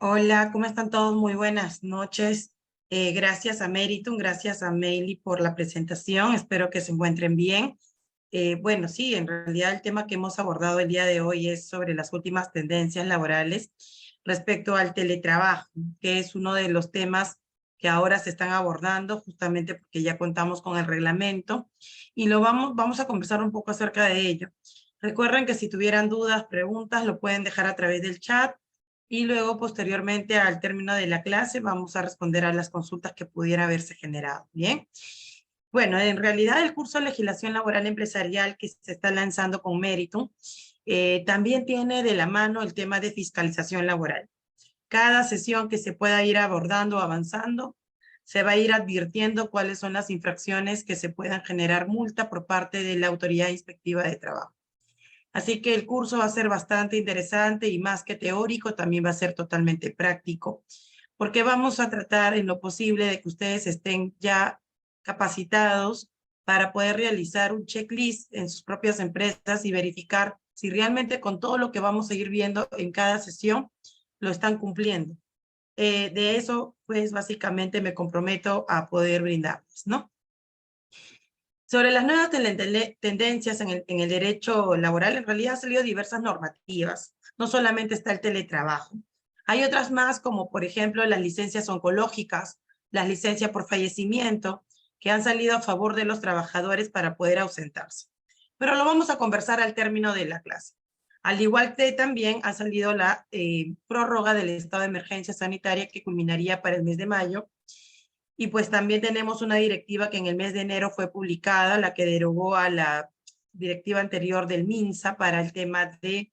Hola, ¿cómo están todos? Muy buenas noches. Gracias a Meritum, gracias a Meili por la presentación. Espero que se encuentren bien. Bueno, sí, en realidad el tema que hemos abordado el día de hoy es sobre las últimas tendencias laborales respecto al teletrabajo, que es uno de los temas que ahora se están abordando justamente porque ya contamos con el reglamento y vamos a conversar un poco acerca de ello. Recuerden que si tuvieran dudas, preguntas, lo pueden dejar a través del chat y luego posteriormente al término de la clase vamos a responder a las consultas que pudiera haberse generado. Bien. Bueno, en realidad el curso de legislación laboral empresarial que se está lanzando con Meritum también tiene de la mano el tema de fiscalización laboral. Cada sesión que se pueda ir abordando o avanzando, se va a ir advirtiendo cuáles son las infracciones que se puedan generar multa por parte de la autoridad inspectiva de trabajo. Así que el curso va a ser bastante interesante y más que teórico, también va a ser totalmente práctico, porque vamos a tratar en lo posible de que ustedes estén ya capacitados para poder realizar un checklist en sus propias empresas y verificar si realmente con todo lo que vamos a ir viendo en cada sesión lo están cumpliendo. De eso, pues básicamente me comprometo a poder brindarles, ¿no? Sobre las nuevas tendencias en el derecho laboral, en realidad han salido diversas normativas. No solamente está el teletrabajo. Hay otras más, como por ejemplo las licencias oncológicas, las licencias por fallecimiento, que han salido a favor de los trabajadores para poder ausentarse. Pero lo vamos a conversar al término de la clase. Al igual que también ha salido la prórroga del estado de emergencia sanitaria que culminaría para el mes de mayo. Y pues también tenemos una directiva que en el mes de enero fue publicada, la que derogó a la directiva anterior del MINSA para el tema de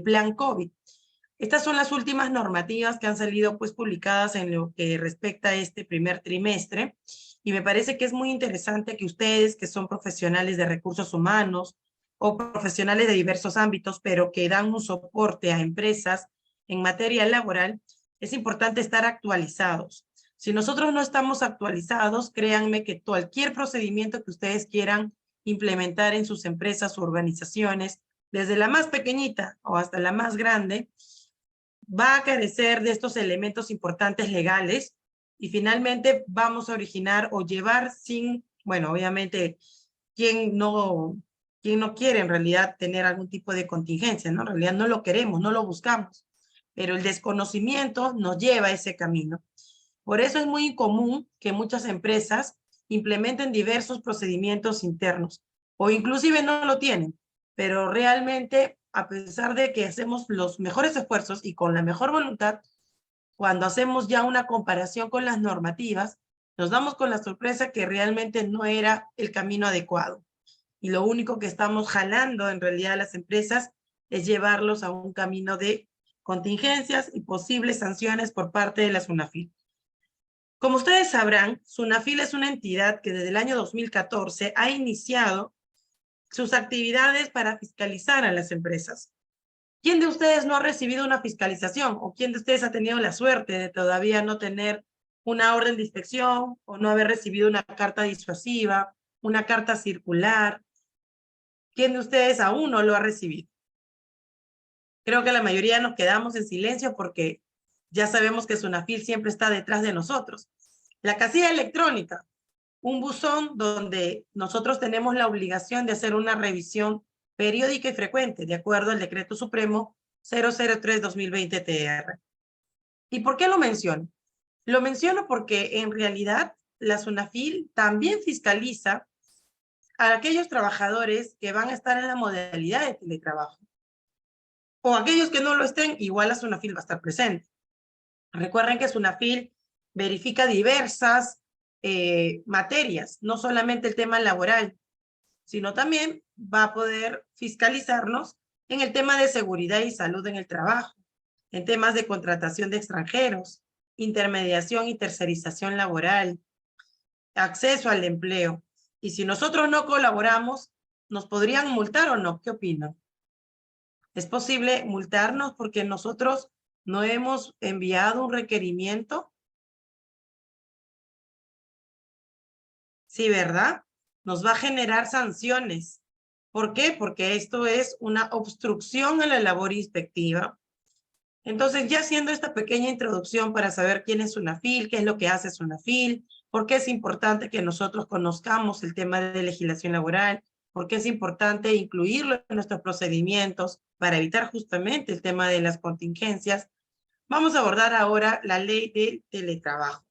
plan COVID. Estas son las últimas normativas que han salido pues publicadas en lo que respecta a este primer trimestre y me parece que es muy interesante que ustedes que son profesionales de recursos humanos o profesionales de diversos ámbitos, pero que dan un soporte a empresas en materia laboral, es importante estar actualizados. Si nosotros no estamos actualizados, créanme que cualquier procedimiento que ustedes quieran implementar en sus empresas o organizaciones, desde la más pequeñita o hasta la más grande, va a carecer de estos elementos importantes legales y finalmente vamos a originar o llevar sin, bueno, obviamente, quien no quiere en realidad tener algún tipo de contingencia, ¿no? En realidad no lo queremos, no lo buscamos, pero el desconocimiento nos lleva a ese camino. Por eso es muy común que muchas empresas implementen diversos procedimientos internos o inclusive no lo tienen, pero realmente a pesar de que hacemos los mejores esfuerzos y con la mejor voluntad, cuando hacemos ya una comparación con las normativas, nos damos con la sorpresa que realmente no era el camino adecuado. Y lo único que estamos jalando en realidad a las empresas es llevarlos a un camino de contingencias y posibles sanciones por parte de la SUNAFIL. Como ustedes sabrán, SUNAFIL es una entidad que desde el año 2014 ha iniciado sus actividades para fiscalizar a las empresas. ¿Quién de ustedes no ha recibido una fiscalización? ¿O quién de ustedes ha tenido la suerte de todavía no tener una orden de inspección o no haber recibido una carta disuasiva, una carta circular? ¿Quién de ustedes aún no lo ha recibido? Creo que la mayoría nos quedamos en silencio porque ya sabemos que SUNAFIL siempre está detrás de nosotros. La casilla electrónica, un buzón donde nosotros tenemos la obligación de hacer una revisión periódica y frecuente, de acuerdo al Decreto Supremo 003-2020-TR. ¿Y por qué lo menciono? Lo menciono porque en realidad la SUNAFIL también fiscaliza a aquellos trabajadores que van a estar en la modalidad de teletrabajo. O aquellos que no lo estén, igual la SUNAFIL va a estar presente. Recuerden que SUNAFIL verifica diversas materias, no solamente el tema laboral, sino también va a poder fiscalizarnos en el tema de seguridad y salud en el trabajo, en temas de contratación de extranjeros, intermediación y tercerización laboral, acceso al empleo. Y si nosotros no colaboramos, ¿nos podrían multar o no? ¿Qué opinan? ¿Es posible multarnos porque nosotros no hemos enviado un requerimiento? Sí, ¿verdad? Nos va a generar sanciones. ¿Por qué? Porque esto es una obstrucción a la labor inspectiva Entonces, ya haciendo esta pequeña introducción para saber quién es SUNAFIL, qué es lo que hace SUNAFIL, por qué es importante que nosotros conozcamos el tema de legislación laboral, por qué es importante incluirlo en nuestros procedimientos para evitar justamente el tema de las contingencias, vamos a abordar ahora la ley del teletrabajo.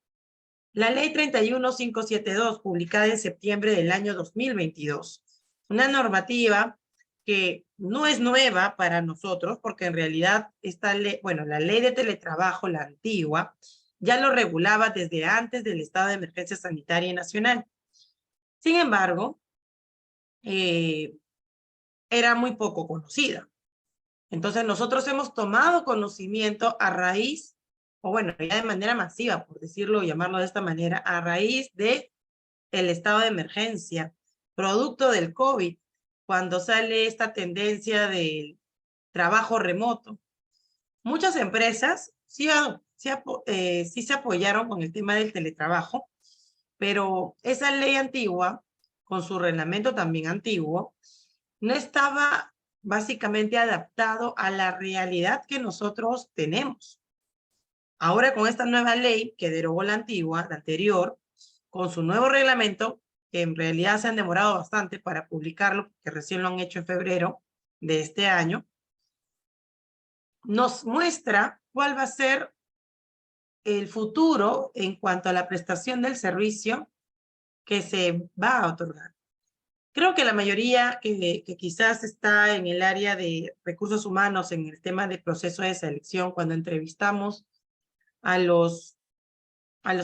La ley 31572, publicada en septiembre del año 2022. Una normativa que no es nueva para nosotros, porque en realidad esta ley, bueno, la ley de teletrabajo, la antigua, ya lo regulaba desde antes del estado de emergencia sanitaria nacional. Sin embargo, era muy poco conocida. Entonces nosotros hemos tomado conocimiento a raíz, o bueno, ya de manera masiva, por decirlo, llamarlo de esta manera, a raíz de el estado de emergencia, producto del COVID, cuando sale esta tendencia del trabajo remoto. Muchas empresas sí se apoyaron con el tema del teletrabajo, pero esa ley antigua, con su reglamento también antiguo, no estaba básicamente adaptado a la realidad que nosotros tenemos. Ahora con esta nueva ley que derogó la antigua, la anterior, con su nuevo reglamento, que en realidad se han demorado bastante para publicarlo, porque recién lo han hecho en febrero de este año, nos muestra cuál va a ser el futuro en cuanto a la prestación del servicio que se va a otorgar. Creo que la mayoría que quizás está en el área de recursos humanos, en el tema de proceso de selección, cuando entrevistamos a los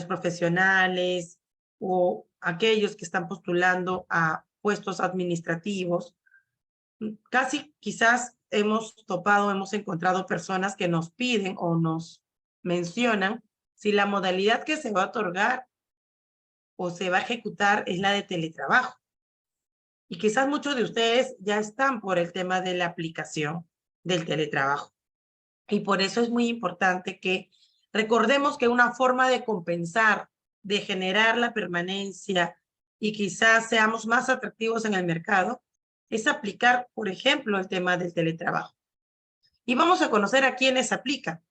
profesionales o aquellos que están postulando a puestos administrativos, casi quizás hemos topado, hemos encontrado personas que nos piden o nos mencionan si la modalidad que se va a otorgar o se va a ejecutar es la de teletrabajo. Y quizás muchos de ustedes ya están por el tema de la aplicación del teletrabajo. Y por eso es muy importante que recordemos que una forma de compensar, de generar la permanencia y quizás seamos más atractivos en el mercado, es aplicar, por ejemplo, el tema del teletrabajo. Y vamos a conocer a quiénes aplica.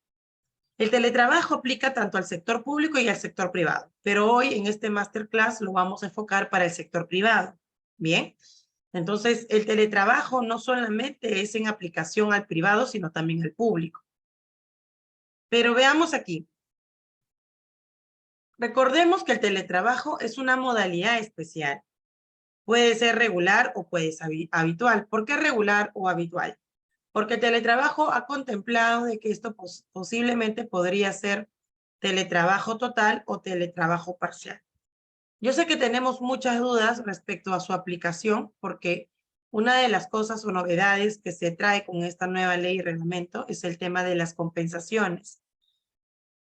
El teletrabajo aplica tanto al sector público y al sector privado, pero hoy en este masterclass lo vamos a enfocar para el sector privado. Bien, entonces el teletrabajo no solamente es en aplicación al privado, sino también al público. Pero veamos aquí. Recordemos que el teletrabajo es una modalidad especial. Puede ser regular o puede ser habitual. ¿Por qué regular o habitual? Porque el teletrabajo ha contemplado de que esto posiblemente podría ser teletrabajo total o teletrabajo parcial. Yo sé que tenemos muchas dudas respecto a su aplicación, porque una de las cosas o novedades que se trae con esta nueva ley y reglamento es el tema de las compensaciones.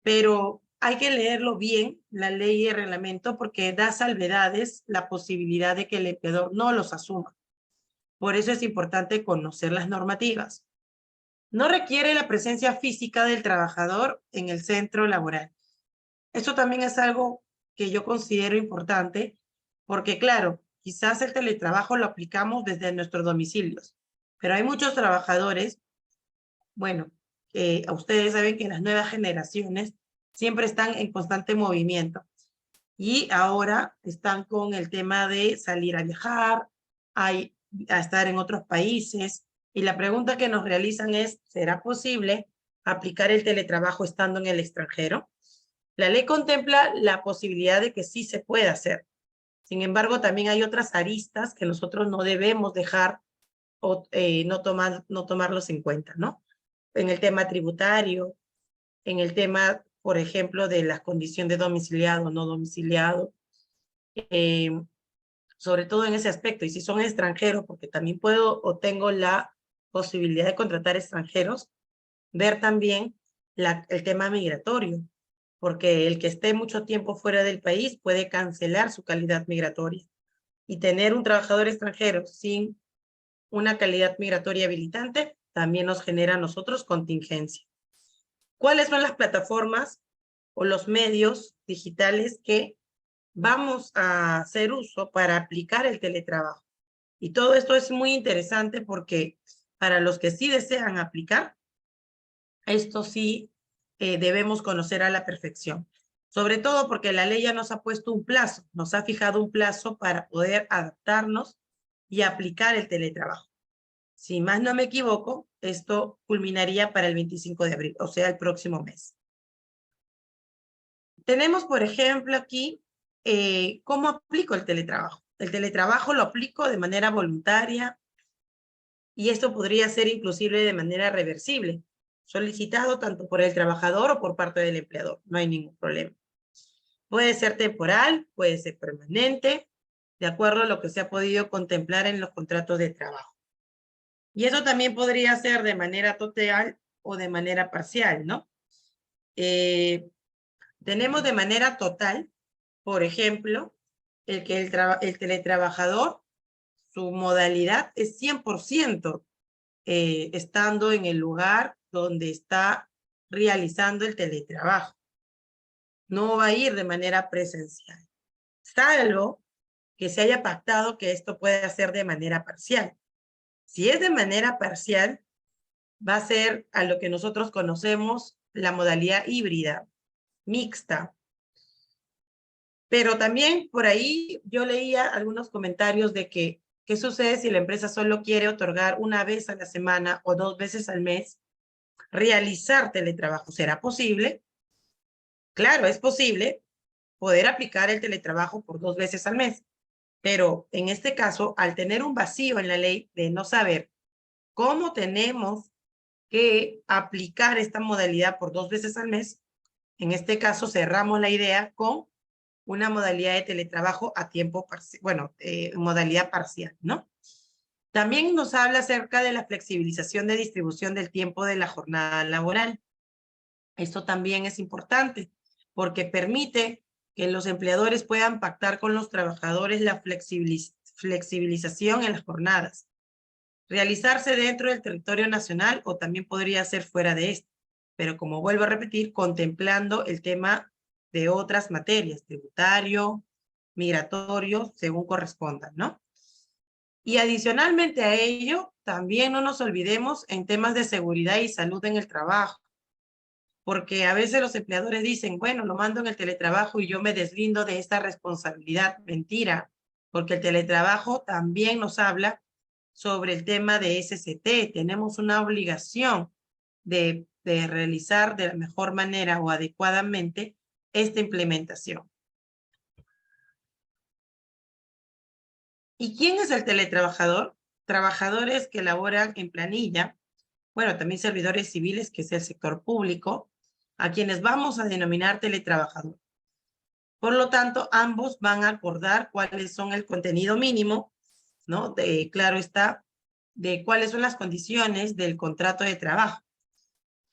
Pero hay que leerlo bien, la ley y el reglamento, porque da salvedades la posibilidad de que el empleador no los asuma. Por eso es importante conocer las normativas. No requiere la presencia física del trabajador en el centro laboral. Eso también es algo que yo considero importante, porque claro, quizás el teletrabajo lo aplicamos desde nuestros domicilios, pero hay muchos trabajadores, bueno, ustedes saben que las nuevas generaciones siempre están en constante movimiento y ahora están con el tema de salir a viajar, a estar en otros países, y la pregunta que nos realizan es, ¿será posible aplicar el teletrabajo estando en el extranjero? La ley contempla la posibilidad de que sí se pueda hacer. Sin embargo, también hay otras aristas que nosotros no debemos dejar o no tomarlos en cuenta, ¿no? En el tema tributario, en el tema, por ejemplo, de la condición de domiciliado o no domiciliado, eh, sobre todo en ese aspecto. Y si son extranjeros, porque también puedo o tengo la posibilidad de contratar extranjeros, ver también el tema migratorio, porque el que esté mucho tiempo fuera del país puede cancelar su calidad migratoria. Y tener un trabajador extranjero sin una calidad migratoria habilitante también nos genera a nosotros contingencia. ¿Cuáles son las plataformas o los medios digitales que vamos a hacer uso para aplicar el teletrabajo? Y todo esto es muy interesante porque para los que sí desean aplicar, Esto sí debemos conocer a la perfección. Sobre todo porque la ley ya nos ha puesto un plazo, nos ha fijado un plazo para poder adaptarnos y aplicar el teletrabajo. Si más no me equivoco, esto culminaría para el 25 de abril, o sea, el próximo mes. Tenemos, por ejemplo, aquí cómo aplico el teletrabajo. El teletrabajo lo aplico de manera voluntaria y esto podría ser inclusive de manera reversible, solicitado tanto por el trabajador o por parte del empleador. No hay ningún problema. Puede ser temporal, puede ser permanente, de acuerdo a lo que se ha podido contemplar en los contratos de trabajo. Y eso también podría ser de manera total o de manera parcial, ¿no? Tenemos de manera total, por ejemplo, el teletrabajador, su modalidad es 100% estando en el lugar donde está realizando el teletrabajo. No va a ir de manera presencial, salvo que se haya pactado que esto puede ser de manera parcial. Si es de manera parcial, va a ser a lo que nosotros conocemos la modalidad híbrida, mixta. Pero también por ahí yo leía algunos comentarios de que, ¿qué sucede si la empresa solo quiere otorgar una vez a la semana o 2 veces al mes realizar teletrabajo? ¿Será posible? Claro, es posible poder aplicar el teletrabajo por 2 veces al mes, pero en este caso, al tener un vacío en la ley de no saber cómo tenemos que aplicar esta modalidad por 2 veces al mes, en este caso cerramos la idea con una modalidad de teletrabajo a tiempo parcial, bueno, modalidad parcial, ¿no? También nos habla acerca de la flexibilización de distribución del tiempo de la jornada laboral. Esto también es importante porque permite que los empleadores puedan pactar con los trabajadores la flexibilización en las jornadas. Realizarse dentro del territorio nacional o también podría ser fuera de este. Pero como vuelvo a repetir, contemplando el tema de otras materias, tributario, migratorio, según correspondan, ¿no? Y adicionalmente a ello, también no nos olvidemos en temas de seguridad y salud en el trabajo, porque a veces los empleadores dicen, bueno, lo mando en el teletrabajo y yo me deslindo de esta responsabilidad. Mentira, porque el teletrabajo también nos habla sobre el tema de SCT. Tenemos una obligación de realizar de la mejor manera o adecuadamente esta implementación. ¿Y quién es el teletrabajador? Trabajadores que laboran en planilla, bueno, también servidores civiles, que es el sector público, a quienes vamos a denominar teletrabajador. Por lo tanto, ambos van a acordar cuáles son el contenido mínimo, ¿no? Claro está, de cuáles son las condiciones del contrato de trabajo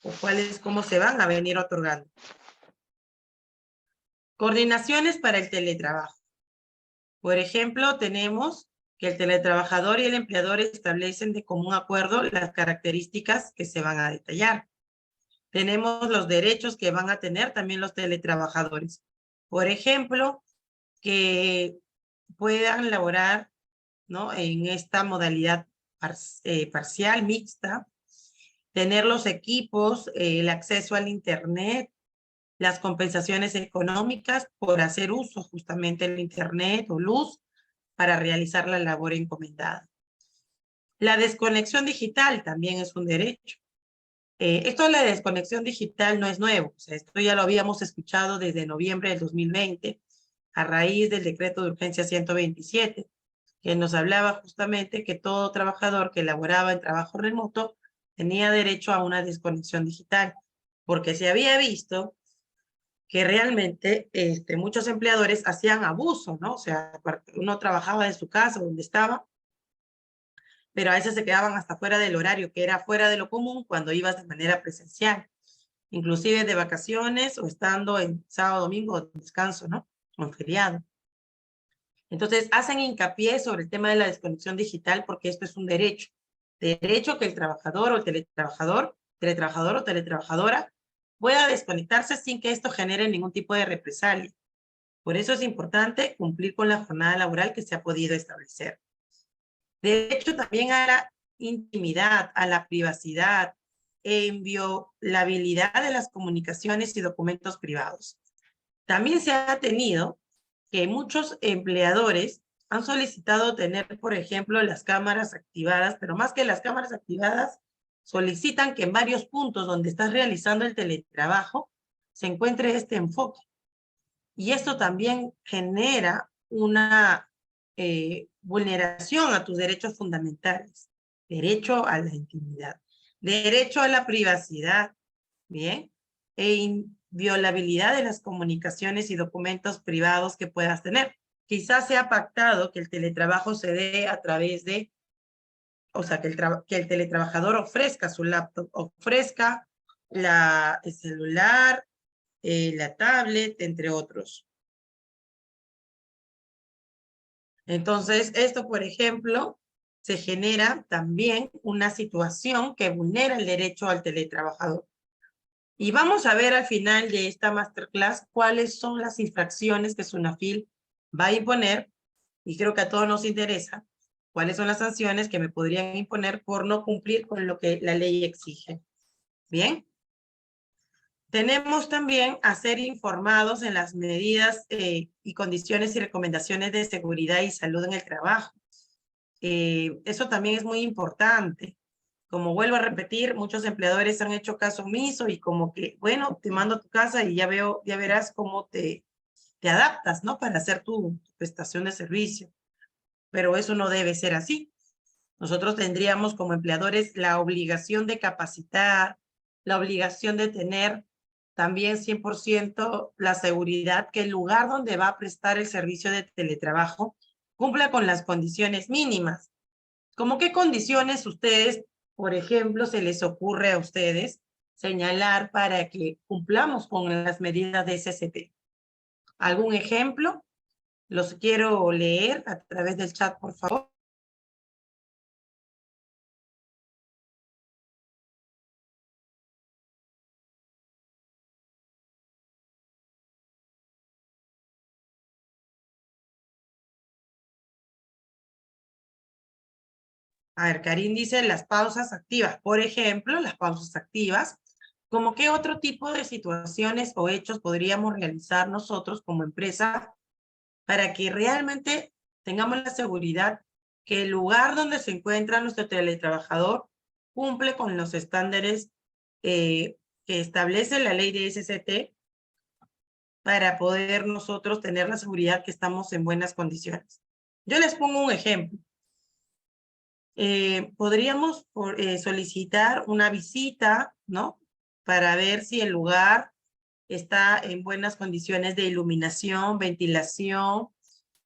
o cómo se van a venir otorgando. Coordinaciones para el teletrabajo. Por ejemplo, tenemos que el teletrabajador y el empleador establecen de común acuerdo las características que se van a detallar. Tenemos los derechos que van a tener también los teletrabajadores. Por ejemplo, que puedan laborar, ¿no?, en esta modalidad parcial, mixta, tener los equipos, el acceso al Internet, las compensaciones económicas por hacer uso justamente del Internet o luz para realizar la labor encomendada. La desconexión digital también es un derecho. Esto de la desconexión digital no es nuevo, o sea, esto ya lo habíamos escuchado desde noviembre del 2020, a raíz del decreto de urgencia 127, que nos hablaba justamente que todo trabajador que laboraba en trabajo remoto tenía derecho a una desconexión digital, porque se había visto que realmente muchos empleadores hacían abuso, ¿no? O sea, uno trabajaba de su casa, donde estaba, pero a veces se quedaban hasta fuera del horario, que era fuera de lo común cuando ibas de manera presencial, inclusive de vacaciones o estando en sábado, domingo, o descanso, ¿no? O en feriado. Entonces, hacen hincapié sobre el tema de la desconexión digital porque esto es un derecho. Derecho que el trabajador o el teletrabajador o teletrabajadora pueda desconectarse sin que esto genere ningún tipo de represalia. Por eso es importante cumplir con la jornada laboral que se ha podido establecer. Derecho también a la intimidad, a la privacidad, e inviolabilidad de las comunicaciones y documentos privados. También se ha tenido que muchos empleadores han solicitado tener, por ejemplo, las cámaras activadas, pero más que las cámaras activadas, solicitan que en varios puntos donde estás realizando el teletrabajo se encuentre este enfoque. Y esto también genera una vulneración a tus derechos fundamentales. Derecho a la intimidad, derecho a la privacidad, ¿bien? E inviolabilidad de las comunicaciones y documentos privados que puedas tener. Quizás sea pactado que el teletrabajo se dé a través de, o sea, que el teletrabajador ofrezca su laptop, ofrezca el celular, la tablet, entre otros. Entonces, esto, por ejemplo, se genera también una situación que vulnera el derecho al teletrabajador. Y vamos a ver al final de esta masterclass cuáles son las infracciones que SUNAFIL va a imponer, y creo que a todos nos interesa, cuáles son las sanciones que me podrían imponer por no cumplir con lo que la ley exige. Bien. Tenemos también a ser informados en las medidas y condiciones y recomendaciones de seguridad y salud en el trabajo. Eso también es muy importante. Como vuelvo a repetir, muchos empleadores han hecho caso omiso y como que, bueno, te mando a tu casa y ya verás cómo te adaptas, ¿no? Para hacer tu prestación de servicio. Pero eso no debe ser así. Nosotros tendríamos como empleadores la obligación de capacitar, la obligación de tener también 100% la seguridad que el lugar donde va a prestar el servicio de teletrabajo cumpla con las condiciones mínimas. ¿Cómo qué condiciones ustedes, por ejemplo, se les ocurre a ustedes señalar para que cumplamos con las medidas de SST? ¿Algún ejemplo? Los quiero leer a través del chat, por favor. A ver, Karim dice las pausas activas. Por ejemplo, las pausas activas. ¿Cómo qué otro tipo de situaciones o hechos podríamos realizar nosotros como empresa para que realmente tengamos la seguridad que el lugar donde se encuentra nuestro teletrabajador cumple con los estándares que establece la ley de SST para poder nosotros tener la seguridad que estamos en buenas condiciones? Yo les pongo un ejemplo. Podríamos solicitar una visita, ¿no? Para ver si el lugar está en buenas condiciones de iluminación, ventilación,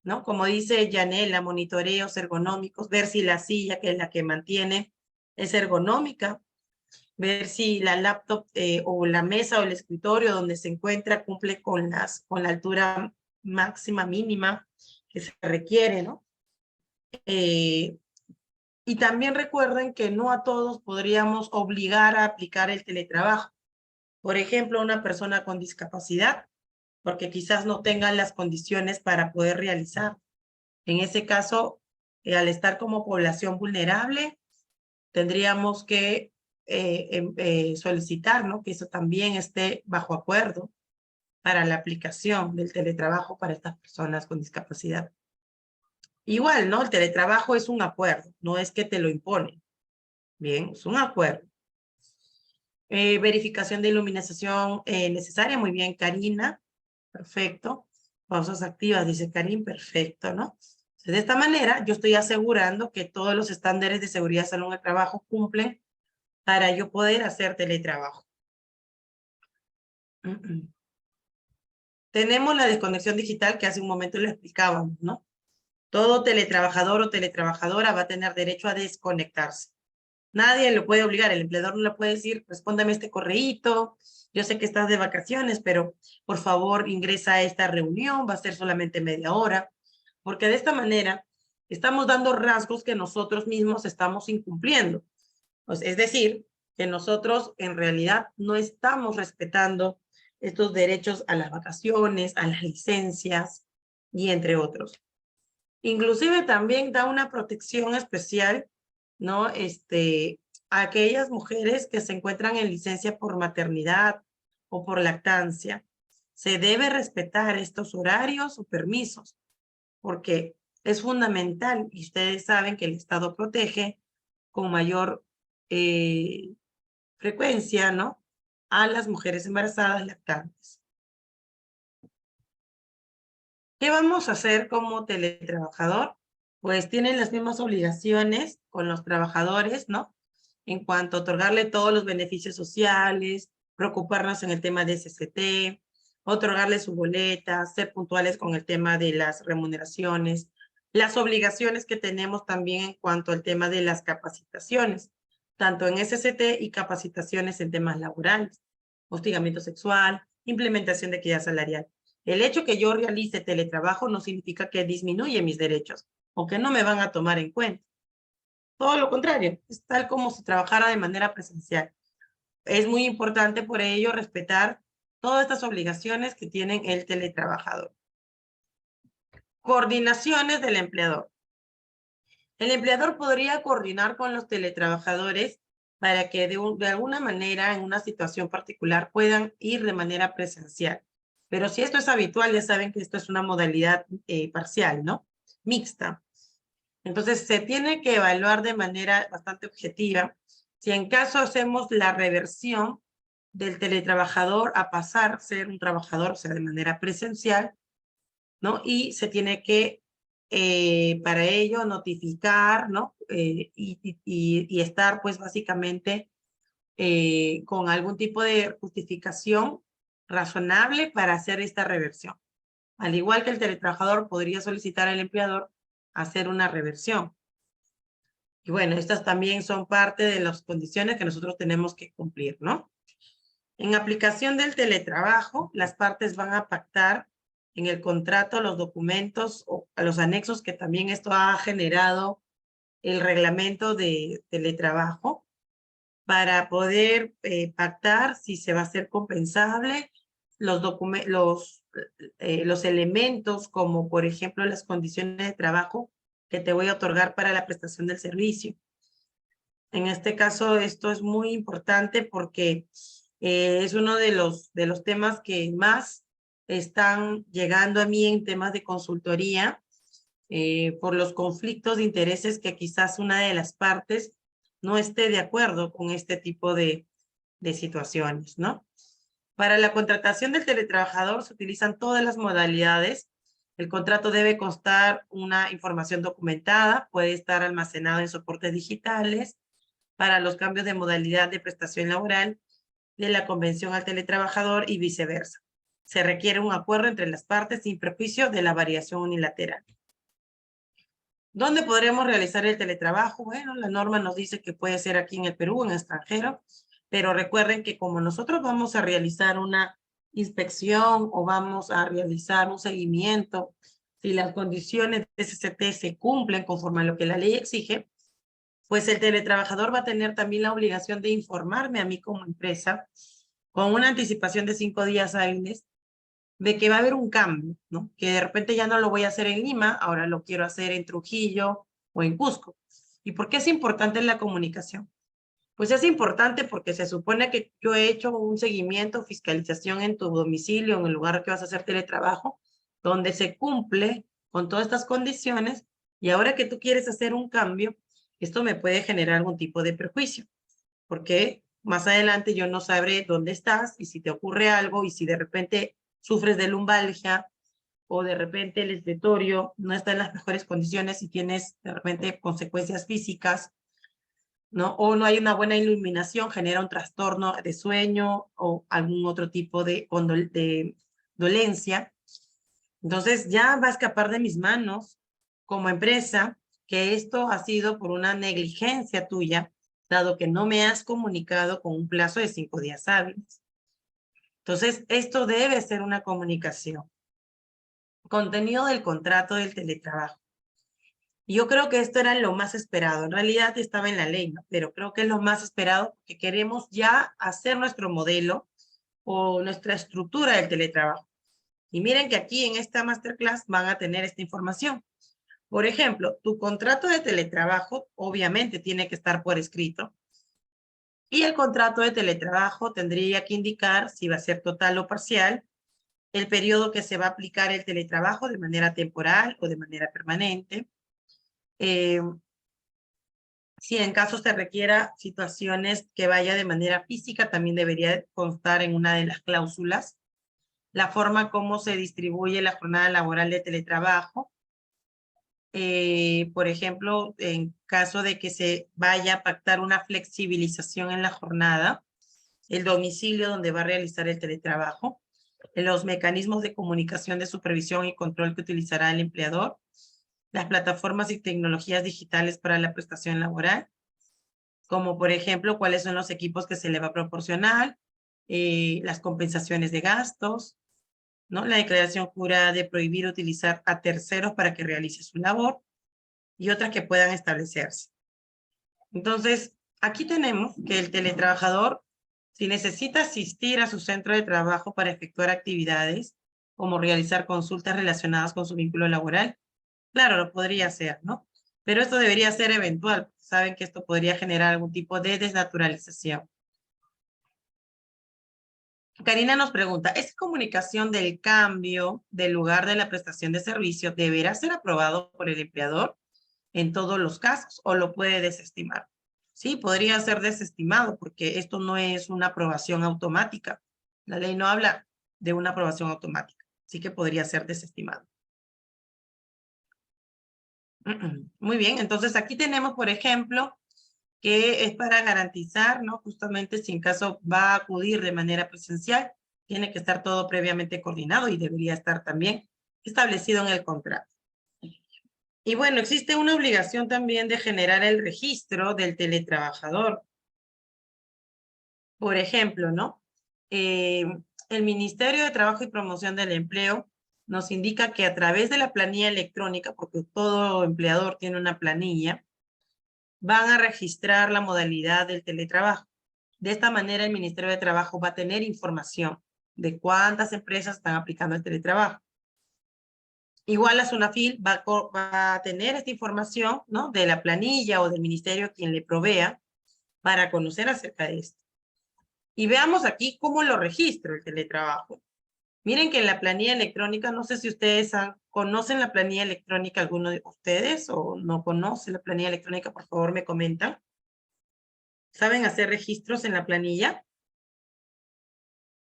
¿no? Como dice Yanela, monitoreos ergonómicos, ver si la silla, que es la que mantiene, es ergonómica, ver si la laptop o la mesa o el escritorio donde se encuentra cumple con la altura máxima, mínima que se requiere, ¿no? Y también recuerden que no a todos podríamos obligar a aplicar el teletrabajo. Por ejemplo, una persona con discapacidad, porque quizás no tenga las condiciones para poder realizar. En ese caso, al estar como población vulnerable, tendríamos que solicitar, ¿no? Que eso también esté bajo acuerdo para la aplicación del teletrabajo para estas personas con discapacidad. Igual, ¿no? El teletrabajo es un acuerdo, no es que te lo imponen. Bien, es un acuerdo. Verificación de iluminación necesaria, muy bien, Karina. Perfecto. Pausas activas, dice Karim, perfecto, ¿no? Entonces, de esta manera, yo estoy asegurando que todos los estándares de seguridad y salud en el trabajo cumplen para yo poder hacer teletrabajo. Tenemos la desconexión digital que hace un momento le explicábamos, ¿no? Todo teletrabajador o teletrabajadora va a tener derecho a desconectarse. Nadie lo puede obligar, el empleador no le puede decir, respóndame este correíto, yo sé que estás de vacaciones, pero por favor ingresa a esta reunión, va a ser solamente media hora, porque de esta manera estamos dando rasgos que nosotros mismos estamos incumpliendo. Pues, es decir, que nosotros en realidad no estamos respetando estos derechos a las vacaciones, a las licencias y entre otros. Inclusive también da una protección especial, ¿no? a aquellas mujeres que se encuentran en licencia por maternidad o por lactancia. Se debe respetar estos horarios o permisos, porque es fundamental y ustedes saben que el Estado protege con mayor frecuencia, ¿no?, a las mujeres embarazadas lactantes. ¿Qué vamos a hacer como teletrabajador? Pues tienen las mismas obligaciones con los trabajadores, ¿no?, en cuanto a otorgarle todos los beneficios sociales, preocuparnos en el tema de SST, otorgarle su boleta, ser puntuales con el tema de las remuneraciones, las obligaciones que tenemos también en cuanto al tema de las capacitaciones, tanto en SST y capacitaciones en temas laborales, hostigamiento sexual, implementación de equidad salarial. El hecho que yo realice teletrabajo no significa que disminuye mis derechos o que no me van a tomar en cuenta. Todo lo contrario, es tal como si trabajara de manera presencial. Es muy importante por ello respetar todas estas obligaciones que tienen el teletrabajador. Coordinaciones del empleador. El empleador podría coordinar con los teletrabajadores para que de alguna manera, en una situación particular, puedan ir de manera presencial. Pero si esto es habitual, ya saben que esto es una modalidad parcial, ¿no?, mixta. Entonces, se tiene que evaluar de manera bastante objetiva si en caso hacemos la reversión del teletrabajador a pasar a ser un trabajador, o sea, de manera presencial, ¿no? Y se tiene que, para ello, notificar, ¿no? Y estar, pues, básicamente con algún tipo de justificación razonable para hacer esta reversión. Al igual que el teletrabajador podría solicitar al empleador hacer una reversión. Y bueno, estas también son parte de las condiciones que nosotros tenemos que cumplir, ¿no? En aplicación del teletrabajo, las partes van a pactar en el contrato los documentos o los anexos que también esto ha generado el reglamento de teletrabajo para poder pactar si se va a hacer compensable los elementos como, por ejemplo, las condiciones de trabajo que te voy a otorgar para la prestación del servicio. En este caso, esto es muy importante porque es uno de los temas que más están llegando a mí en temas de consultoría por los conflictos de intereses que quizás una de las partes no esté de acuerdo con este tipo de situaciones, ¿no? Para la contratación del teletrabajador se utilizan todas las modalidades. El contrato debe constar una información documentada, puede estar almacenado en soportes digitales para los cambios de modalidad de prestación laboral de la convención al teletrabajador y viceversa. Se requiere un acuerdo entre las partes sin perjuicio de la variación unilateral. ¿Dónde podremos realizar el teletrabajo? Bueno, la norma nos dice que puede ser aquí en el Perú, en extranjero, pero recuerden que como nosotros vamos a realizar una inspección o vamos a realizar un seguimiento, si las condiciones de SST se cumplen conforme a lo que la ley exige, pues el teletrabajador va a tener también la obligación de informarme a mí como empresa con una anticipación de 5 días hábiles de que va a haber un cambio, ¿no? Que de repente ya no lo voy a hacer en Lima, ahora lo quiero hacer en Trujillo o en Cusco. ¿Y por qué es importante la comunicación? Pues es importante porque se supone que yo he hecho un seguimiento, fiscalización en tu domicilio, en el lugar que vas a hacer teletrabajo, donde se cumple con todas estas condiciones, y ahora que tú quieres hacer un cambio, esto me puede generar algún tipo de perjuicio, porque más adelante yo no sabré dónde estás y si te ocurre algo y si de repente sufres de lumbalgia o de repente el escritorio no está en las mejores condiciones y tienes de repente consecuencias físicas, ¿no? O no hay una buena iluminación, genera un trastorno de sueño o algún otro tipo de dolencia. Entonces ya va a escapar de mis manos como empresa que esto ha sido por una negligencia tuya, dado que no me has comunicado con un plazo de 5 días hábiles. Entonces, esto debe ser una comunicación. Contenido del contrato del teletrabajo. Yo creo que esto era lo más esperado. En realidad estaba en la ley, ¿no? Pero creo que es lo más esperado porque queremos ya hacer nuestro modelo o nuestra estructura del teletrabajo. Y miren que aquí en esta masterclass van a tener esta información. Por ejemplo, tu contrato de teletrabajo obviamente tiene que estar por escrito. Y el contrato de teletrabajo tendría que indicar si va a ser total o parcial, el periodo que se va a aplicar el teletrabajo de manera temporal o de manera permanente. Si en caso se requiera situaciones que vaya de manera física, también debería constar en una de las cláusulas. La forma como se distribuye la jornada laboral de teletrabajo. Por ejemplo, en caso de que se vaya a pactar una flexibilización en la jornada, el domicilio donde va a realizar el teletrabajo, los mecanismos de comunicación, de supervisión y control que utilizará el empleador, las plataformas y tecnologías digitales para la prestación laboral, como por ejemplo, cuáles son los equipos que se le va a proporcionar, las compensaciones de gastos, ¿no? La declaración jurada de prohibir utilizar a terceros para que realice su labor y otras que puedan establecerse. Entonces, aquí tenemos que el teletrabajador, si necesita asistir a su centro de trabajo para efectuar actividades, como realizar consultas relacionadas con su vínculo laboral, claro, lo podría hacer, ¿no? Pero esto debería ser eventual. Saben que esto podría generar algún tipo de desnaturalización. Karina nos pregunta, ¿esa comunicación del cambio del lugar de la prestación de servicio deberá ser aprobado por el empleador en todos los casos o lo puede desestimar? Sí, podría ser desestimado porque esto no es una aprobación automática. La ley no habla de una aprobación automática, así que podría ser desestimado. Muy bien, entonces aquí tenemos, por ejemplo, que es para garantizar, ¿no? Justamente si en caso va a acudir de manera presencial, tiene que estar todo previamente coordinado y debería estar también establecido en el contrato. Y bueno, existe una obligación también de generar el registro del teletrabajador. Por ejemplo, ¿no? El Ministerio de Trabajo y Promoción del Empleo nos indica que a través de la planilla electrónica, porque todo empleador tiene una planilla, van a registrar la modalidad del teletrabajo. De esta manera, el Ministerio de Trabajo va a tener información de cuántas empresas están aplicando el teletrabajo. Igual la SUNAFIL va a tener esta información, ¿no? De la planilla o del ministerio quien le provea para conocer acerca de esto. Y veamos aquí cómo lo registro el teletrabajo. Miren que en la planilla electrónica, no sé si ustedes conocen la planilla electrónica, alguno de ustedes, o no conocen la planilla electrónica, por favor me comentan. ¿Saben hacer registros en la planilla?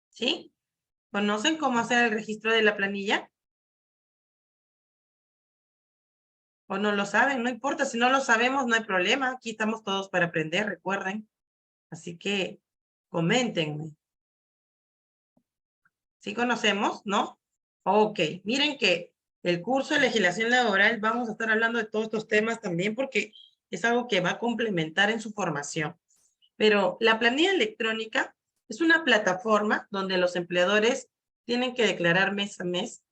¿Sí? ¿Conocen cómo hacer el registro de la planilla? ¿O no lo saben? No importa, si no lo sabemos, no hay problema. Aquí estamos todos para aprender, recuerden. Así que coméntenme. ¿Sí conocemos? ¿No? Ok, miren que el curso de legislación laboral vamos a estar hablando de todos estos temas también porque es algo que va a complementar en su formación. Pero la planilla electrónica es una plataforma donde los empleadores tienen que declarar mes a mes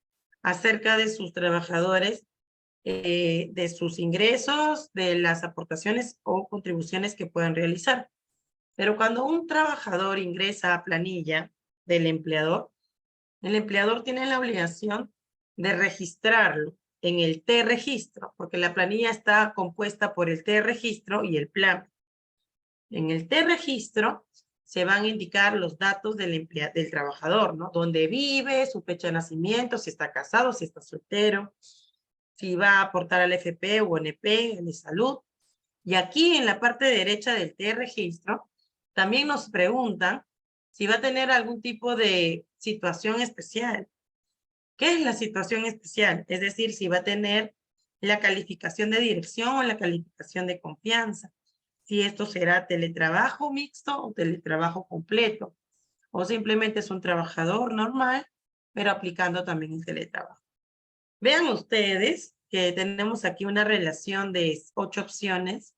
acerca de sus trabajadores, de sus ingresos, de las aportaciones o contribuciones que puedan realizar. Pero cuando un trabajador ingresa a planilla del empleador, el empleador tiene la obligación de registrarlo en el T-registro, porque la planilla está compuesta por el T-registro y el plan. En el T-registro se van a indicar los datos del trabajador, ¿no? Dónde vive, su fecha de nacimiento, si está casado, si está soltero, si va a aportar al FP o NP, de salud. Y aquí en la parte derecha del T-registro también nos preguntan si va a tener algún tipo de situación especial. ¿Qué es la situación especial? Es decir, si va a tener la calificación de dirección o la calificación de confianza. Si esto será teletrabajo mixto o teletrabajo completo. O simplemente es un trabajador normal, pero aplicando también el teletrabajo. Vean ustedes que tenemos aquí una relación de 8 opciones.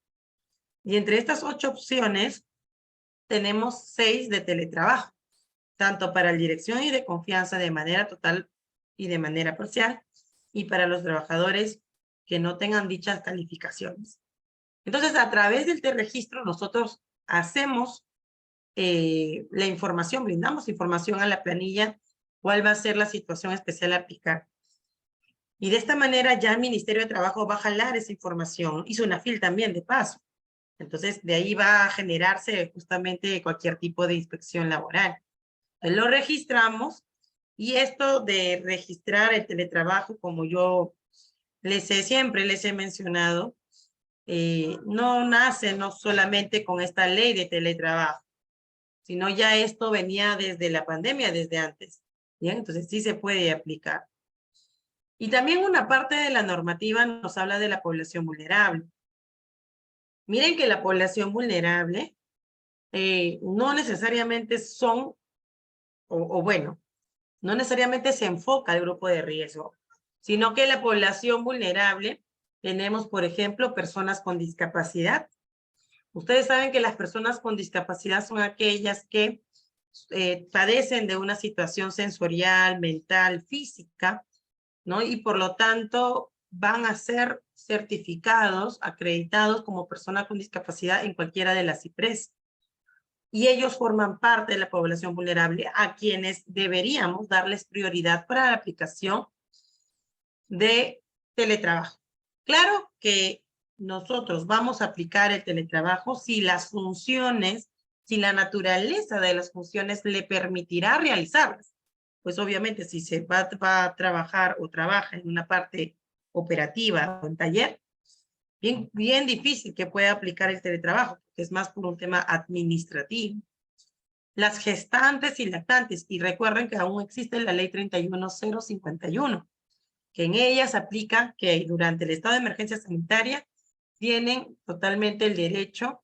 Y entre estas 8 opciones tenemos 6 de teletrabajo, tanto para la dirección y de confianza de manera total y de manera parcial, y para los trabajadores que no tengan dichas calificaciones. Entonces, a través del T-registro, nosotros hacemos la información, brindamos información a la planilla, cuál va a ser la situación especial a aplicar. Y de esta manera ya el Ministerio de Trabajo va a jalar esa información, y SUNAFIL también, de paso. Entonces, de ahí va a generarse justamente cualquier tipo de inspección laboral. Entonces, lo registramos y esto de registrar el teletrabajo, como yo siempre les he mencionado, no nace no solamente con esta ley de teletrabajo, sino ya esto venía desde la pandemia, desde antes. Bien, entonces sí se puede aplicar. Y también una parte de la normativa nos habla de la población vulnerable. Miren que la población vulnerable no necesariamente son, o bueno, no necesariamente se enfoca al grupo de riesgo, sino que la población vulnerable tenemos, por ejemplo, personas con discapacidad. Ustedes saben que las personas con discapacidad son aquellas que padecen de una situación sensorial, mental, física, ¿no? Y por lo tanto van a ser certificados, acreditados como persona con discapacidad en cualquiera de las IPRES. Y ellos forman parte de la población vulnerable a quienes deberíamos darles prioridad para la aplicación de teletrabajo. Claro que nosotros vamos a aplicar el teletrabajo si las funciones, si la naturaleza de las funciones le permitirá realizarlas. Pues obviamente si se va a trabajar o trabaja en una parte operativa o en taller, bien difícil que pueda aplicar el teletrabajo, porque es más por un tema administrativo. Las gestantes y lactantes, y recuerden que aún existe la ley 31051, que en ellas aplica que durante el estado de emergencia sanitaria tienen totalmente el derecho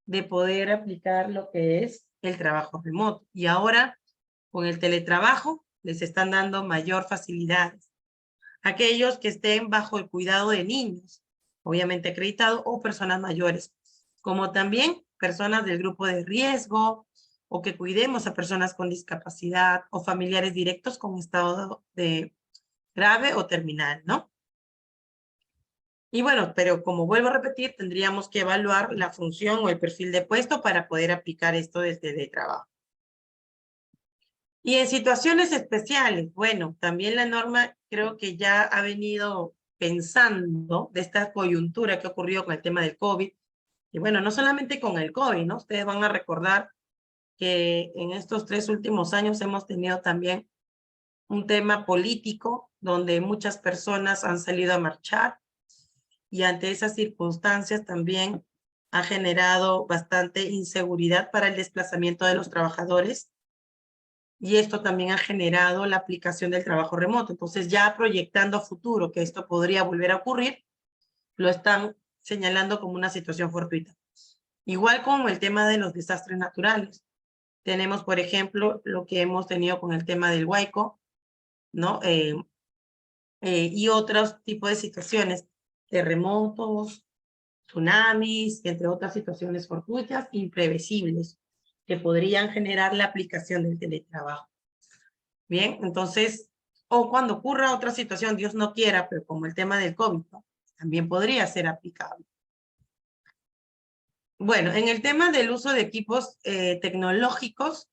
de poder aplicar lo que es el trabajo remoto. Y ahora, con el teletrabajo, les están dando mayor facilidades. Aquellos que estén bajo el cuidado de niños, obviamente acreditados, o personas mayores, como también personas del grupo de riesgo, o que cuidemos a personas con discapacidad, o familiares directos con estado de grave o terminal, ¿no? Y bueno, pero como vuelvo a repetir, tendríamos que evaluar la función o el perfil de puesto para poder aplicar esto del teletrabajo. Y en situaciones especiales, bueno, también la norma creo que ya ha venido pensando de esta coyuntura que ocurrió con el tema del COVID. Y bueno, no solamente con el COVID, ¿no? Ustedes van a recordar que en estos 3 últimos años hemos tenido también un tema político donde muchas personas han salido a marchar y ante esas circunstancias también ha generado bastante inseguridad para el desplazamiento de los trabajadores y esto también ha generado la aplicación del trabajo remoto. Entonces ya proyectando a futuro que esto podría volver a ocurrir, lo están señalando como una situación fortuita. Igual con el tema de los desastres naturales. Tenemos, por ejemplo, lo que hemos tenido con el tema del Huaico, ¿no? Y otros tipos de situaciones, terremotos, tsunamis, entre otras situaciones fortuitas, imprevisibles, que podrían generar la aplicación del teletrabajo. Bien, entonces, o cuando ocurra otra situación, Dios no quiera, pero como el tema del COVID, ¿no? También podría ser aplicable. Bueno, en el tema del uso de equipos tecnológicos,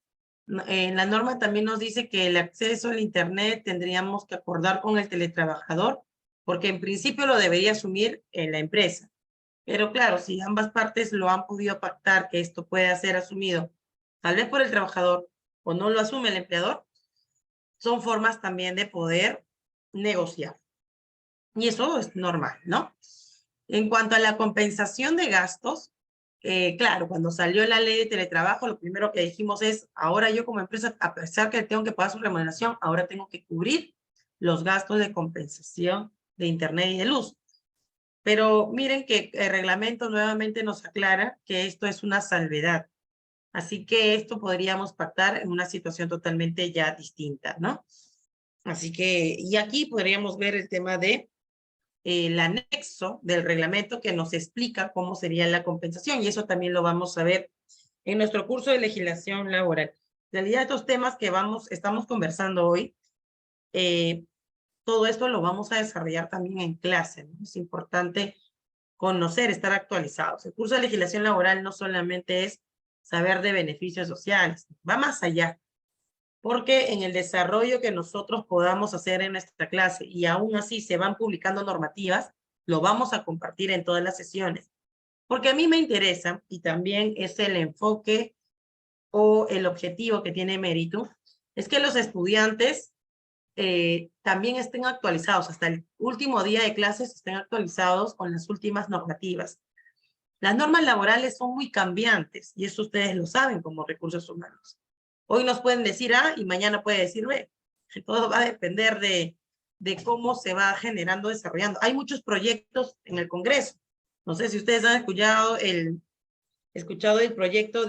la norma también nos dice que el acceso al Internet tendríamos que acordar con el teletrabajador, porque en principio lo debería asumir la empresa. Pero claro, si ambas partes lo han podido pactar que esto pueda ser asumido, tal vez por el trabajador o no lo asume el empleador, son formas también de poder negociar. Y eso es normal, ¿no? En cuanto a la compensación de gastos, claro, cuando salió la ley de teletrabajo, lo primero que dijimos es, ahora yo como empresa, a pesar que tengo que pagar su remuneración, ahora tengo que cubrir los gastos de compensación de internet y de luz. Pero miren que el reglamento nuevamente nos aclara que esto es una salvedad. Así que esto podríamos pactar en una situación totalmente ya distinta, ¿no? Así que, y aquí podríamos ver el tema de el anexo del reglamento que nos explica cómo sería la compensación y eso también lo vamos a ver en nuestro curso de legislación laboral. En realidad, estos temas que estamos conversando hoy, todo esto lo vamos a desarrollar también en clase, ¿no? Es importante conocer, estar actualizados. El curso de legislación laboral no solamente es saber de beneficios sociales, va más allá, porque en el desarrollo que nosotros podamos hacer en nuestra clase y aún así se van publicando normativas, lo vamos a compartir en todas las sesiones. Porque a mí me interesa, y también es el enfoque o el objetivo que tiene Mérito, es que los estudiantes también estén actualizados, hasta el último día de clases estén actualizados con las últimas normativas. Las normas laborales son muy cambiantes, y eso ustedes lo saben como recursos humanos. Hoy nos pueden decir A y mañana puede decir B. Todo va a depender de cómo se va generando, desarrollando. Hay muchos proyectos en el Congreso. No sé si ustedes han escuchado el proyecto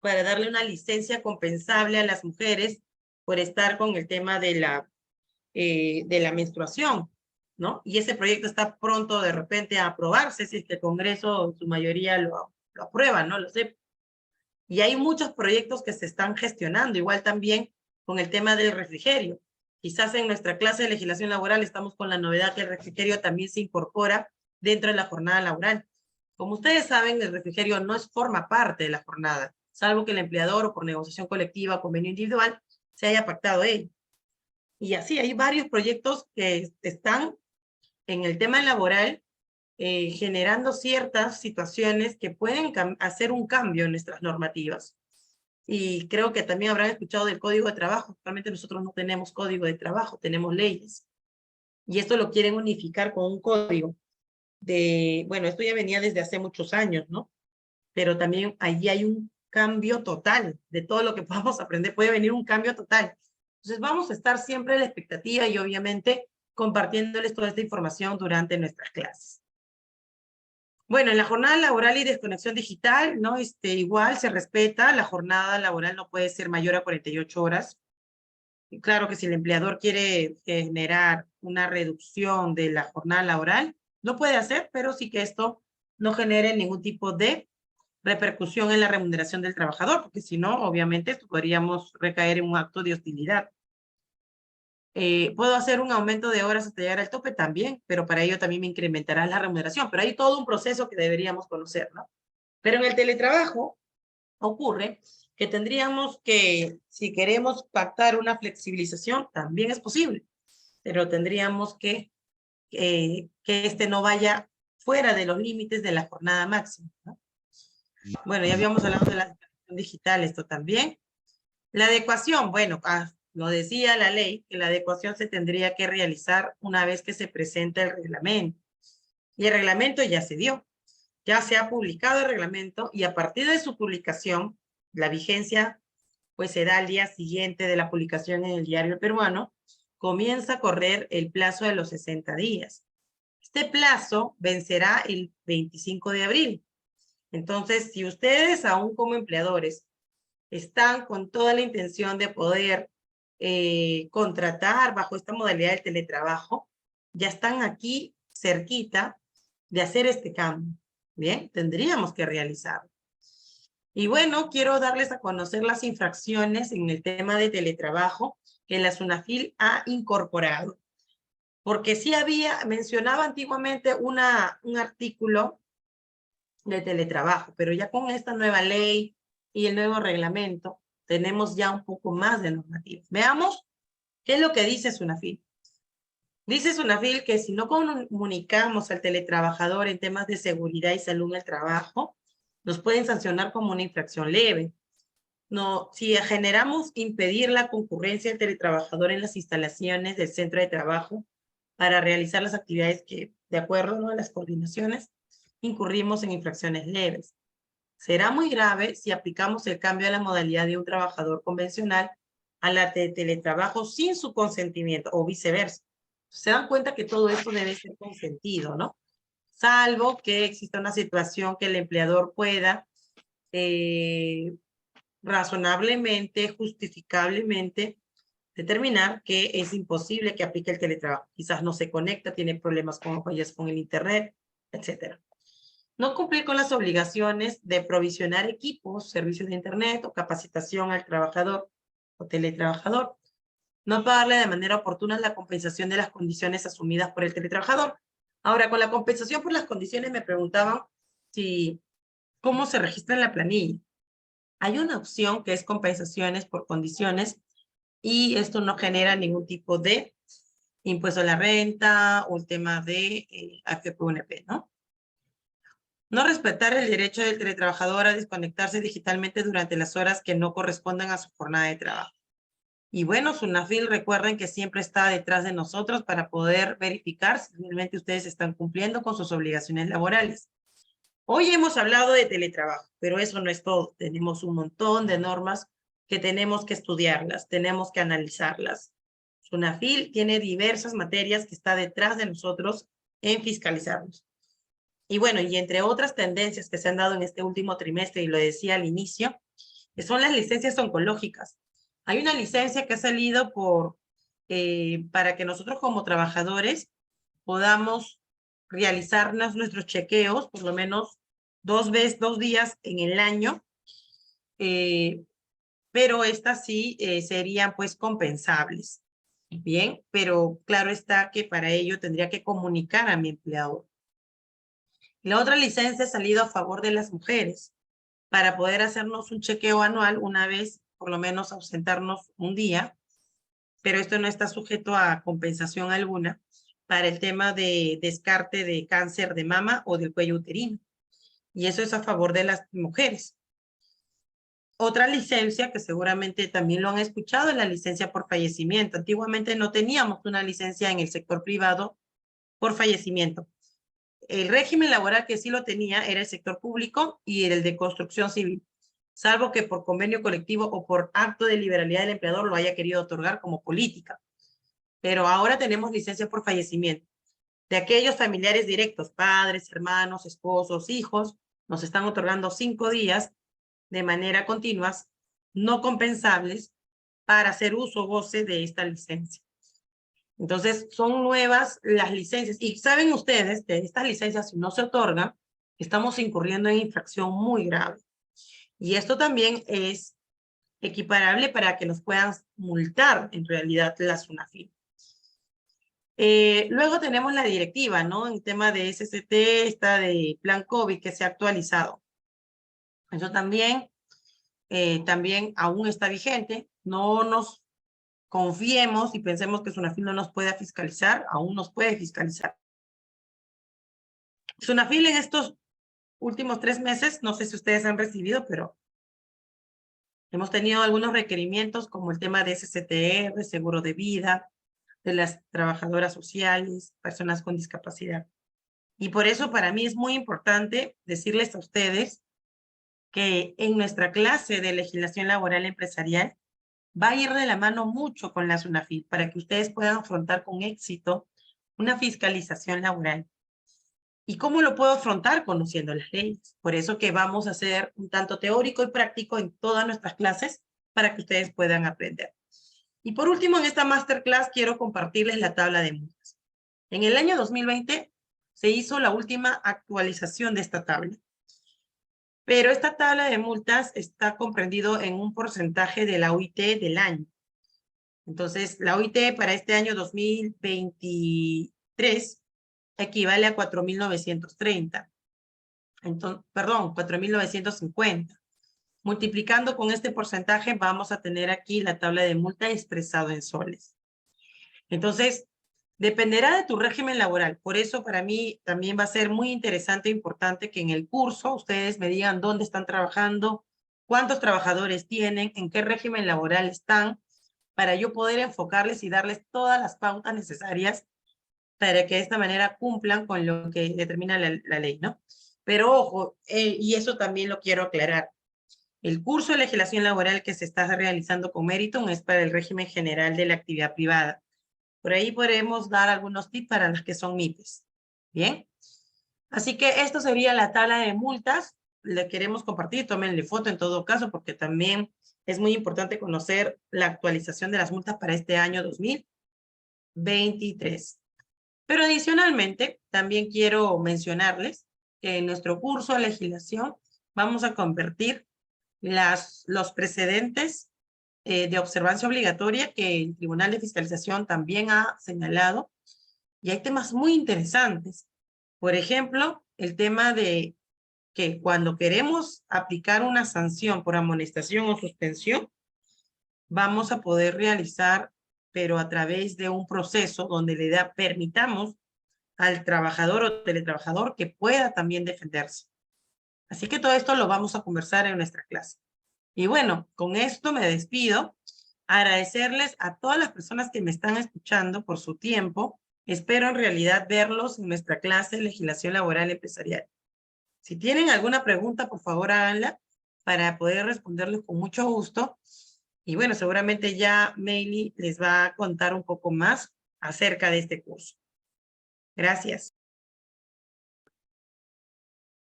para darle una licencia compensable a las mujeres por estar con el tema de la menstruación, ¿no? Y ese proyecto está pronto de repente a aprobarse, si es que el Congreso, su mayoría lo aprueba, ¿no? Lo sé. Y hay muchos proyectos que se están gestionando, igual también con el tema del refrigerio. Quizás en nuestra clase de legislación laboral estamos con la novedad que el refrigerio también se incorpora dentro de la jornada laboral. Como ustedes saben, el refrigerio no forma parte de la jornada, salvo que el empleador o por negociación colectiva, convenio individual, se haya pactado ello. Y así hay varios proyectos que están en el tema laboral generando ciertas situaciones que pueden hacer un cambio en nuestras normativas. Y creo que también habrán escuchado del Código de Trabajo. Realmente nosotros no tenemos Código de Trabajo, tenemos leyes. Y esto lo quieren unificar con un código bueno, esto ya venía desde hace muchos años, ¿no? Pero también allí hay un cambio total de todo lo que podamos aprender. Puede venir un cambio total. Entonces vamos a estar siempre en la expectativa y obviamente compartiéndoles toda esta información durante nuestras clases. Bueno, en la jornada laboral y desconexión digital, ¿no? Igual se respeta, la jornada laboral no puede ser mayor a 48 horas. Y claro que si el empleador quiere generar una reducción de la jornada laboral, lo puede hacer, pero sí que esto no genere ningún tipo de repercusión en la remuneración del trabajador, porque si no, obviamente, podríamos recaer en un acto de hostilidad. Puedo hacer un aumento de horas hasta llegar al tope también, pero para ello también me incrementará la remuneración, pero hay todo un proceso que deberíamos conocer, ¿no? Pero en el teletrabajo ocurre que tendríamos que, si queremos pactar una flexibilización, también es posible, pero tendríamos que este no vaya fuera de los límites de la jornada máxima, ¿no? Bueno, ya habíamos hablado de la adecuación digital, esto también. La adecuación, bueno, lo decía la ley, que la adecuación se tendría que realizar una vez que se presenta el reglamento. Y el reglamento ya se dio. Ya se ha publicado el reglamento y a partir de su publicación, la vigencia pues se da al día siguiente de la publicación en el Diario Peruano, comienza a correr el plazo de los 60 días. Este plazo vencerá el 25 de abril. Entonces, si ustedes aún como empleadores están con toda la intención de poder contratar bajo esta modalidad del teletrabajo, ya están aquí cerquita de hacer este cambio. Bien, tendríamos que realizarlo. Y bueno, quiero darles a conocer las infracciones en el tema de teletrabajo que la SUNAFIL ha incorporado. Porque sí mencionaba antiguamente un artículo de teletrabajo, pero ya con esta nueva ley y el nuevo reglamento, tenemos ya un poco más de normativas. Veamos qué es lo que dice SUNAFIL. Dice SUNAFIL que si no comunicamos al teletrabajador en temas de seguridad y salud en el trabajo, nos pueden sancionar como una infracción leve. No, si generamos impedir la concurrencia del teletrabajador en las instalaciones del centro de trabajo para realizar las actividades que, de acuerdo, ¿no?, a las coordinaciones, incurrimos en infracciones leves. Será muy grave si aplicamos el cambio de la modalidad de un trabajador convencional a la de teletrabajo sin su consentimiento o viceversa. Se dan cuenta que todo esto debe ser consentido, ¿no? Salvo que exista una situación que el empleador pueda razonablemente, justificablemente, determinar que es imposible que aplique el teletrabajo. Quizás no se conecta, tiene problemas con fallas con el internet, etc. No cumplir con las obligaciones de provisionar equipos, servicios de internet o capacitación al trabajador o teletrabajador. No pagarle de manera oportuna la compensación de las condiciones asumidas por el teletrabajador. Ahora, con la compensación por las condiciones me preguntaban cómo se registra en la planilla. Hay una opción que es compensaciones por condiciones y esto no genera ningún tipo de impuesto a la renta o el tema de AFP-UNP, ¿no? No respetar el derecho del teletrabajador a desconectarse digitalmente durante las horas que no correspondan a su jornada de trabajo. Y bueno, SUNAFIL, recuerden que siempre está detrás de nosotros para poder verificar si realmente ustedes están cumpliendo con sus obligaciones laborales. Hoy hemos hablado de teletrabajo, pero eso no es todo. Tenemos un montón de normas que tenemos que estudiarlas, tenemos que analizarlas. SUNAFIL tiene diversas materias que está detrás de nosotros en fiscalizarnos. Y bueno, y entre otras tendencias que se han dado en este último trimestre, y lo decía al inicio, que son las licencias oncológicas. Hay una licencia que ha salido para que nosotros como trabajadores podamos realizarnos nuestros chequeos, por lo menos 2 días en el año, pero estas sí serían pues compensables. Bien, pero claro está que para ello tendría que comunicar a mi empleador. La otra licencia ha salido a favor de las mujeres para poder hacernos un chequeo anual una vez, por lo menos ausentarnos un día, pero esto no está sujeto a compensación alguna para el tema de descarte de cáncer de mama o del cuello uterino. Y eso es a favor de las mujeres. Otra licencia que seguramente también lo han escuchado es la licencia por fallecimiento. Antiguamente no teníamos una licencia en el sector privado por fallecimiento. El régimen laboral que sí lo tenía era el sector público y el de construcción civil, salvo que por convenio colectivo o por acto de liberalidad del empleador lo haya querido otorgar como política. Pero ahora tenemos licencia por fallecimiento. De aquellos familiares directos, padres, hermanos, esposos, hijos, nos están otorgando 5 días de manera continua, no compensables, para hacer uso o goce de esta licencia. Entonces, son nuevas las licencias. Y saben ustedes que estas licencias, si no se otorgan, estamos incurriendo en infracción muy grave. Y esto también es equiparable para que nos puedan multar en realidad la SUNAFIL. Luego tenemos la directiva, ¿no? En tema de SST, esta de plan COVID que se ha actualizado. Eso también aún está vigente. No nos confiemos y pensemos que SUNAFIL no nos pueda fiscalizar, aún nos puede fiscalizar. SUNAFIL en estos últimos 3 meses, no sé si ustedes han recibido, pero hemos tenido algunos requerimientos como el tema de SSTR, seguro de vida, de las trabajadoras sociales, personas con discapacidad. Y por eso para mí es muy importante decirles a ustedes que en nuestra clase de legislación laboral empresarial va a ir de la mano mucho con la SUNAFIL para que ustedes puedan afrontar con éxito una fiscalización laboral. ¿Y cómo lo puedo afrontar? Conociendo las leyes. Por eso que vamos a hacer un tanto teórico y práctico en todas nuestras clases para que ustedes puedan aprender. Y por último, en esta masterclass quiero compartirles la tabla de multas. En el año 2020 se hizo la última actualización de esta tabla. Pero esta tabla de multas está comprendido en un porcentaje de la OIT del año. Entonces, la OIT para este año 2023 equivale a 4.930. Entonces, perdón, 4.950. Multiplicando con este porcentaje, vamos a tener aquí la tabla de multa expresado en soles. Entonces, dependerá de tu régimen laboral. Por eso, para mí, también va a ser muy interesante e importante que en el curso ustedes me digan dónde están trabajando, cuántos trabajadores tienen, en qué régimen laboral están, para yo poder enfocarles y darles todas las pautas necesarias para que de esta manera cumplan con lo que determina la ley, ¿no? Pero ojo, y eso también lo quiero aclarar. El curso de legislación laboral que se está realizando con Meriton es para el régimen general de la actividad privada. Por ahí podremos dar algunos tips para las que son MIPES. Bien. Así que esto sería la tabla de multas. Le queremos compartir, tómenle foto en todo caso, porque también es muy importante conocer la actualización de las multas para este año 2023. Pero adicionalmente, también quiero mencionarles que en nuestro curso de legislación vamos a convertir los precedentes de observancia obligatoria que el Tribunal de Fiscalización también ha señalado. Y hay temas muy interesantes. Por ejemplo, el tema de que cuando queremos aplicar una sanción por amonestación o suspensión, vamos a poder realizar, pero a través de un proceso donde permitamos al trabajador o teletrabajador que pueda también defenderse. Así que todo esto lo vamos a conversar en nuestra clase. Y bueno, con esto me despido. Agradecerles a todas las personas que me están escuchando por su tiempo. Espero en realidad verlos en nuestra clase de legislación laboral empresarial. Si tienen alguna pregunta, por favor háganla para poder responderles con mucho gusto. Y bueno, seguramente ya Meili les va a contar un poco más acerca de este curso. Gracias.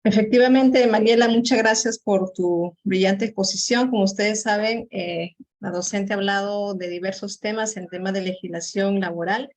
Efectivamente, Mariela, muchas gracias por tu brillante exposición. Como ustedes saben, la docente ha hablado de diversos temas en tema de legislación laboral,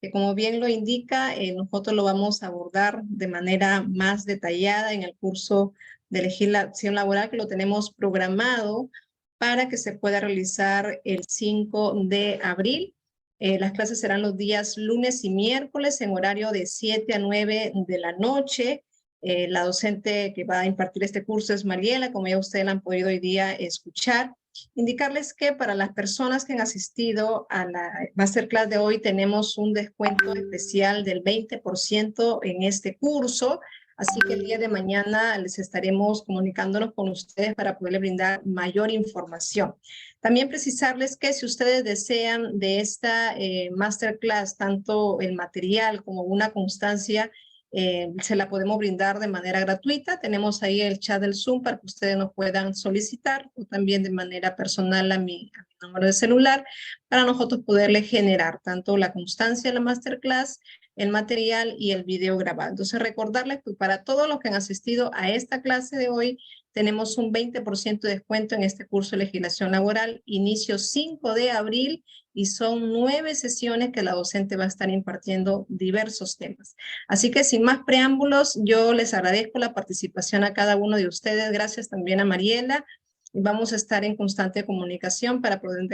que como bien lo indica, nosotros lo vamos a abordar de manera más detallada en el curso de legislación laboral que lo tenemos programado para que se pueda realizar el 5 de abril. Las clases serán los días lunes y miércoles en horario de 7 a 9 de la noche. La docente que va a impartir este curso es Mariela, como ya ustedes la han podido hoy día escuchar. Indicarles que para las personas que han asistido a la masterclass de hoy tenemos un descuento especial del 20% en este curso. Así que el día de mañana les estaremos comunicándonos con ustedes para poderles brindar mayor información. También precisarles que si ustedes desean de esta masterclass, tanto el material como una constancia, se la podemos brindar de manera gratuita. Tenemos ahí el chat del Zoom para que ustedes nos puedan solicitar o también de manera personal a mi número de celular para nosotros poderle generar tanto la constancia de la masterclass, el material y el video grabado. Entonces recordarles que para todos los que han asistido a esta clase de hoy tenemos un 20% de descuento en este curso de legislación laboral, inicio 5 de abril y son 9 sesiones que la docente va a estar impartiendo diversos temas. Así que sin más preámbulos, yo les agradezco la participación a cada uno de ustedes. Gracias también a Mariela. Vamos a estar en constante comunicación para poder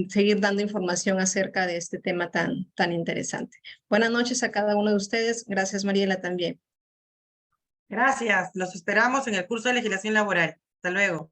seguir dando información acerca de este tema tan interesante. Buenas noches a cada uno de ustedes. Gracias, Mariela, también. Gracias. Los esperamos en el curso de legislación laboral. Hasta luego.